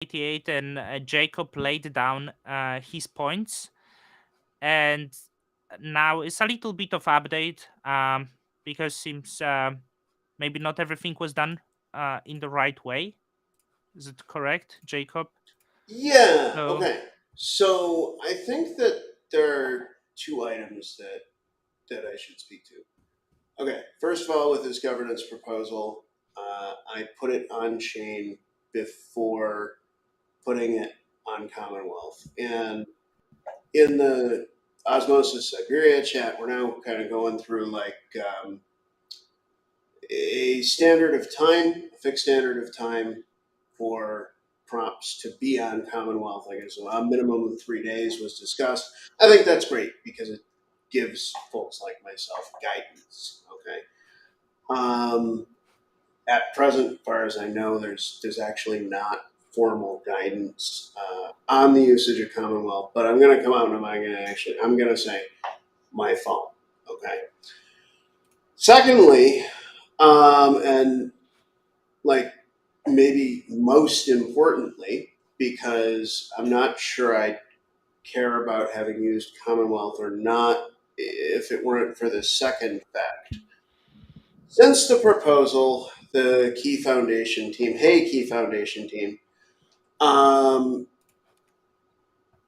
188 and Jacob laid down his points, and now it's a little bit of update because seems maybe not everything was done in the right way. Is it correct, Jacob? Yeah. So Okay. So I think that there are two items that I should speak to. Okay. First of all, with this governance proposal, I put it on chain before putting it on Commonwealth, and in the Osmosis Siberia chat, we're now kind of going through like a standard of time, a fixed standard of time for prompts to be on Commonwealth. I guess a minimum of 3 days was discussed. I think that's great because it gives folks like myself guidance. Okay. At present, as far as I know, there's actually not formal guidance on the usage of Commonwealth. But I'm going to come out and I'm going to say my phone. Okay. Secondly, and like maybe most importantly, because I'm not sure I care about having used Commonwealth or not if it weren't for the second fact. Since the proposal, the Key Foundation team, um,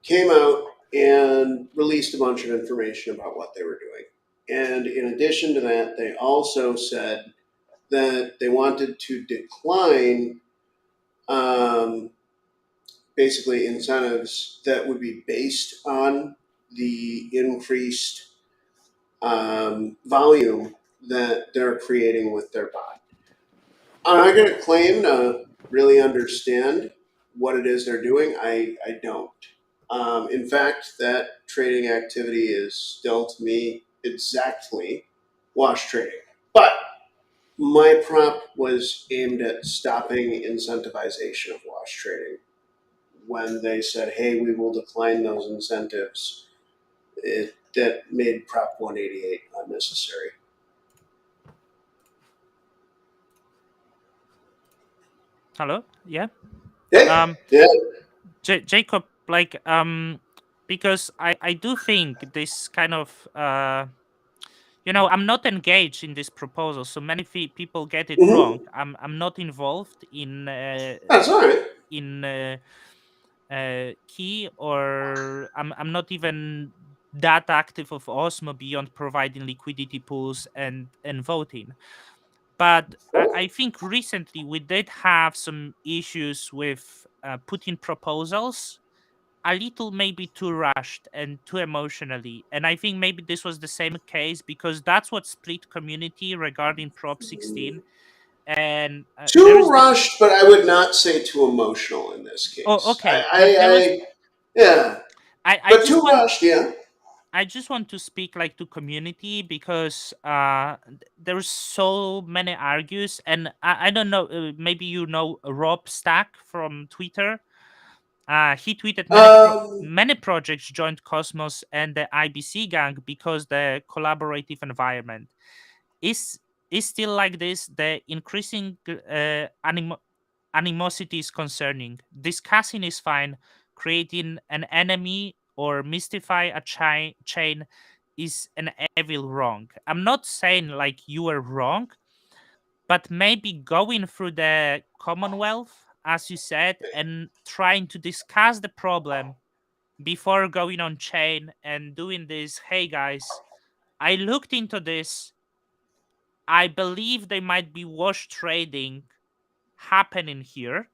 came out and released a bunch of information about what they were doing. And in addition to that, they also said that they wanted to decline um, basically incentives that would be based on the increased volume that they're creating with their bot. I'm not going to claim to really understand what it is they're doing. I don't. In fact, that trading activity is still to me exactly wash trading. But my prompt was aimed at stopping incentivization of wash trading. When they said, hey, we will decline those incentives, that made Prop 188 unnecessary. hello, yeah. Hey, Um, yeah. Jacob, like because I do think this kind of I'm not engaged in this proposal, so many people get it wrong. Mm-hmm. I'm not involved That's all right. in Key, or I'm not even that active of Osmo beyond providing liquidity pools and voting. But I think recently we did have some issues with putting proposals a little maybe too rushed and too emotionally. And I think maybe this was the same case because that's what split community regarding Prop 16. And there Too is the rushed, but I would not say too emotional in this oh, case. okay. There was Yeah, I but just too want rushed, yeah. I just want to speak like to community because there's so many argues, and I don't know, maybe Rob Stack from Twitter. He tweeted Um, many projects joined Cosmos and the IBC gang because the collaborative environment is is still like this. The increasing animosity is concerning. Discussing is fine. Creating an enemy or mystify a chain is an evil wrong. I'm not saying like you are wrong, but maybe going through the Commonwealth, as you said, and trying to discuss the problem before going on chain and doing this. Hey guys, I looked into this. I believe they might be wash trading happening here,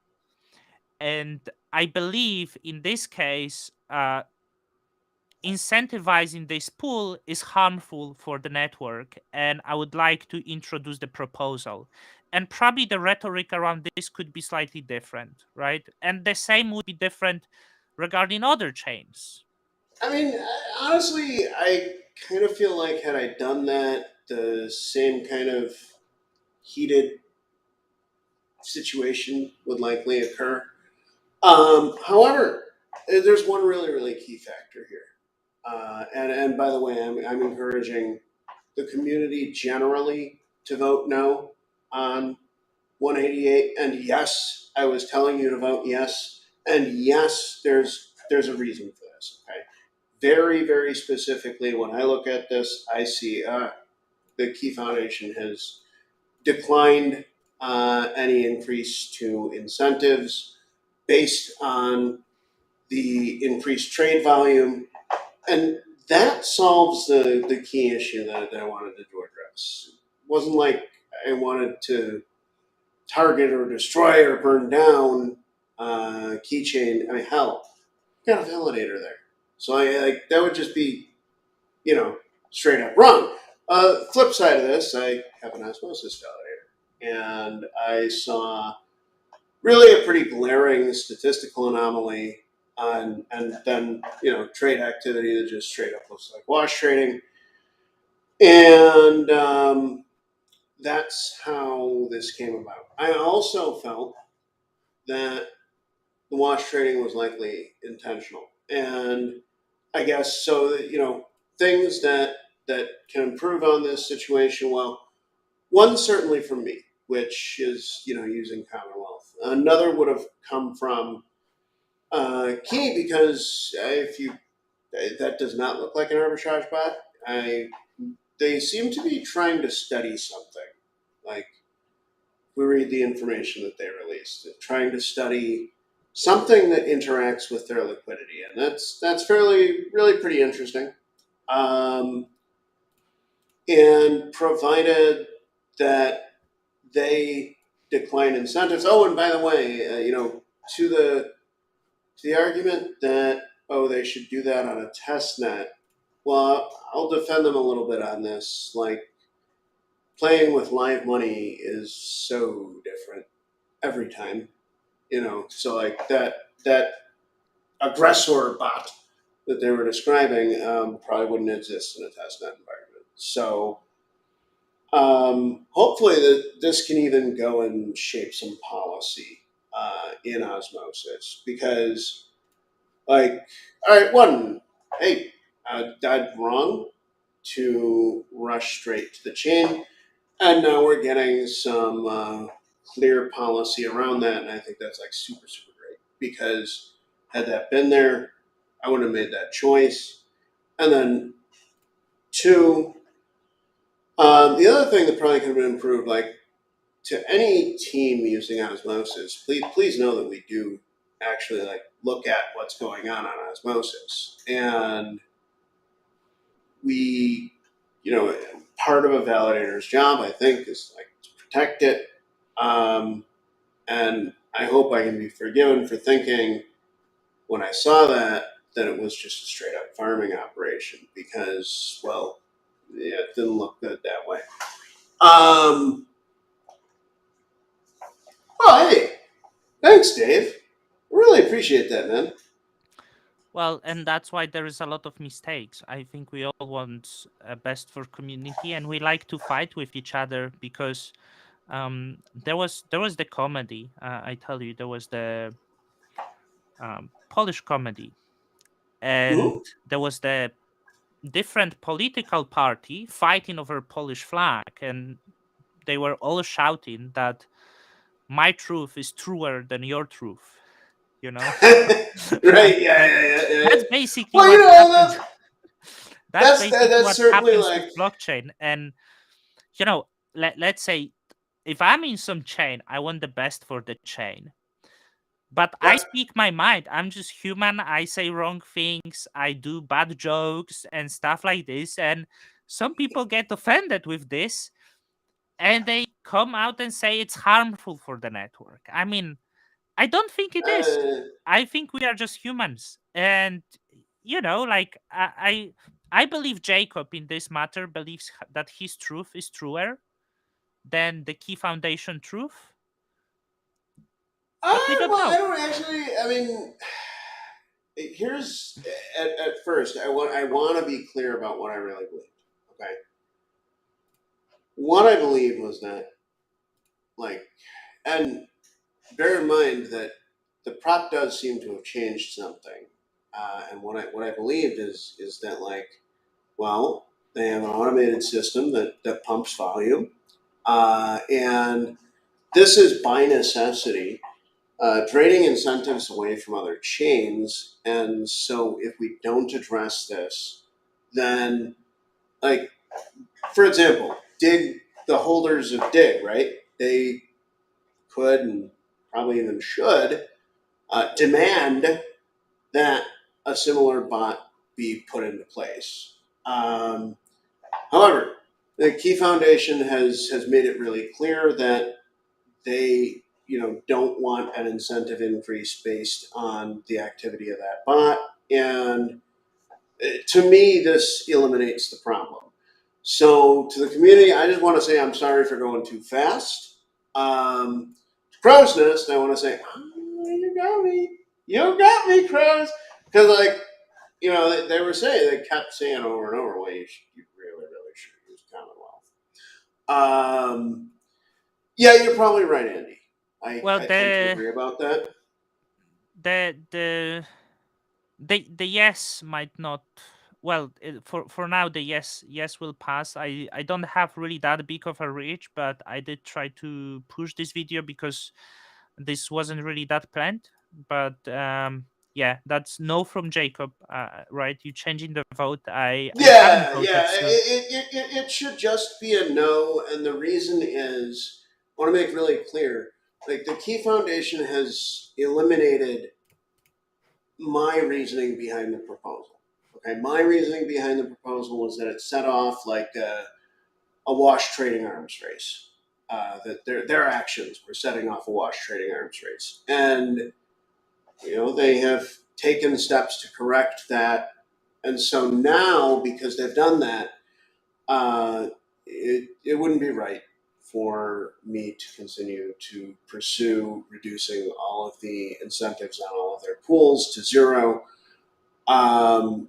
and I believe in this case, incentivizing this pool is harmful for the network, and I would like to introduce the proposal. And probably the rhetoric around this could be slightly different, right? And the same would be different regarding other chains. I mean, honestly, I kind of feel like had I done that, the same kind of heated situation would likely occur. However, there's one really, really key factor here. And by the way, I'm encouraging the community generally to vote no on 188. And yes, I was telling you to vote yes And yes, there's a reason for this. Okay, very very specifically, when I look at this, I see the Key Foundation has declined any increase to incentives based on the increased trade volume, and that solves the key issue that I wanted to address. It wasn't like I wanted to target or destroy or burn down keychain. I mean, hell, got a validator there. So I like that would just be, straight up wrong. Flip side of this, I have an osmosis validator, and I saw really a pretty glaring statistical anomaly on, and then trade activity that just straight up looks like wash trading, and that's how this came about. I also felt that the wash trading was likely intentional, and I guess so. Things that can improve on this situation. Well, one certainly from me, which is using Commonwealth. Another would have come from Key, because if you that does not look like an arbitrage bot. They seem to be trying to study something. Like, we read the information that they released, they're trying to study something that interacts with their liquidity, and that's fairly really pretty interesting. Um, and provided that they decline incentives. Oh, and by the way, to the argument that they should do that on a test net. Well, I'll defend them a little bit on this. Like, playing with live money is so different every time. So like that aggressor bot that they were describing probably wouldn't exist in a testnet environment. So hopefully that this can even go and shape some policy in osmosis, because, like, all right, one, hey, I'd wrong to rush straight to the chain, and now we're getting some clear policy around that, and I think that's like super super great, because had that been there, I wouldn't have made that choice. And then two, the other thing that probably could have been improved, like, to any team using osmosis, please know that we do actually like look at what's going on osmosis, and we, part of a validator's job, I think, is like to protect it. Um, and I hope I can be forgiven for thinking, when I saw that it was just a straight up farming operation, because, well, yeah, it didn't look good that way. Well, hey, thanks, Dave. Really appreciate that, man. Well, and that's why there is a lot of mistakes. I think we all want best for community, and we like to fight with each other because there was the comedy. I tell you, there was the Polish comedy, and Mm-hmm. there was the different political party fighting over Polish flag, and they were all shouting that my truth is truer than your truth. You know, Right? Yeah. that's basically Well, what happened. That's basically that's what certainly happens with like. blockchain. And let's say if I'm in some chain, I want the best for the chain. But I Yep. speak my mind. I'm just human. I say wrong things. I do bad jokes and stuff like this. And some people get offended with this, and they come out and say it's harmful for the network. I mean, I don't think it is. Uh, I think we are just humans. And like I believe Jacob in this matter believes that his truth is truer than the Key Foundation truth, but we don't well, I know. don't actually. I mean, here's at first. I want to be clear about what I really believed. Okay, what I believed was that, like, and bear in mind that the prop does seem to have changed something. And what I believed is that, like, well, they have an automated system that pumps volume, and this is by necessity draining incentives away from other chains. And so if we don't address this, then, like, for example, Dig, the holders of Dig, right? They could and probably even should demand that a similar bot be put into place. However, the Key Foundation has made it really clear that they don't want an incentive increase based on the activity of that bot, and to me this eliminates the problem. So to the community, I just want to say I'm sorry for going too fast. To Crow's Nest, I want to say, you got me, Crows, because they were saying, they kept saying over and over, well, you really should use Commonwealth. Yeah, you're probably right, Andy. I tend to agree about that. The yes might not. Well, for now the yes will pass. I don't have really that big of a reach, but I did try to push this video because this wasn't really that planned. But yeah, that's no from Jacob, right? You changing the vote. I haven't voted. So. It should just be a no, and the reason is, I want to make really clear, like, the Key Foundation has eliminated my reasoning behind the proposal. Okay, my reasoning behind the proposal was that it set off like a wash trading arms race. That their actions were setting off a wash trading arms race, and they have taken steps to correct that. And so now, because they've done that, it wouldn't be right for me to continue to pursue reducing all of the incentives on all of their pools to zero. And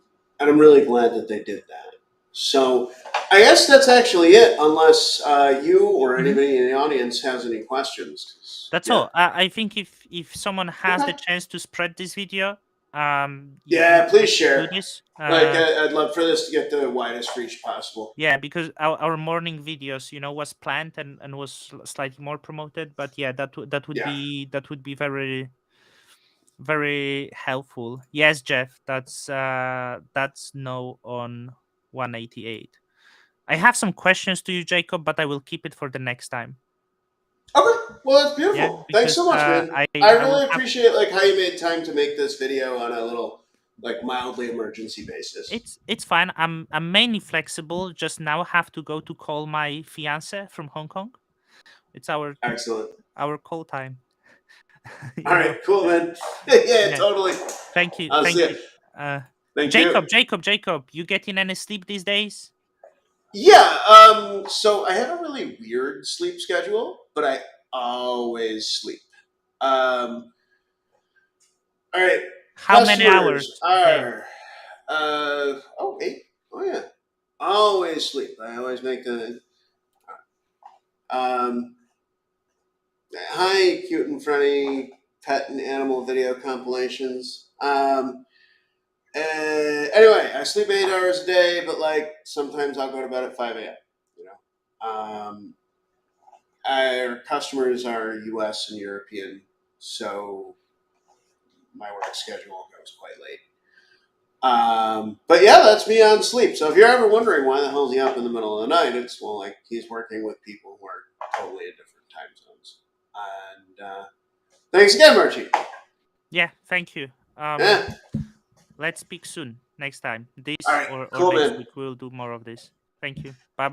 I'm really glad that they did that. So I guess that's actually it, unless you or anybody in the audience has any questions. That's all. I think if someone has the chance to spread this video, please share. Do this. I'd love for this to get the widest reach possible. Yeah, because our morning videos, was planned and was slightly more promoted. But yeah, that would be very, very helpful. Yes, Jeff, that's no on 188. I have some questions to you, Jacob, but I will keep it for the next time. Okay, well, that's beautiful. Yeah, because, thanks so much, man. I really appreciate how you made time to make this video on a little mildly emergency basis. It's fine. I'm mainly flexible. Just now have to go to call my fiance from Hong Kong. It's our call time. All right, cool, man. yeah, totally. Thank you. Thank you. Jacob, you getting any sleep these days? Yeah. So I have a really weird sleep schedule, but I always sleep. All right. How many hours? Are 8. Oh yeah. Always sleep. I always make the hi, cute and funny pet and animal video compilations. Anyway, I sleep 8 hours a day, but sometimes I'll go to bed at 5 a.m. Our customers are U.S. and European, so my work schedule goes quite late. But yeah, that's me on sleep. So if you're ever wondering why the hell is he up in the middle of the night, it's he's working with people who are totally in different time zones. And thanks again, Marchie. Yeah, thank you. Let's speak soon next time. This right, or cool, next man. week we'll do more of this. Thank you. Bye bye.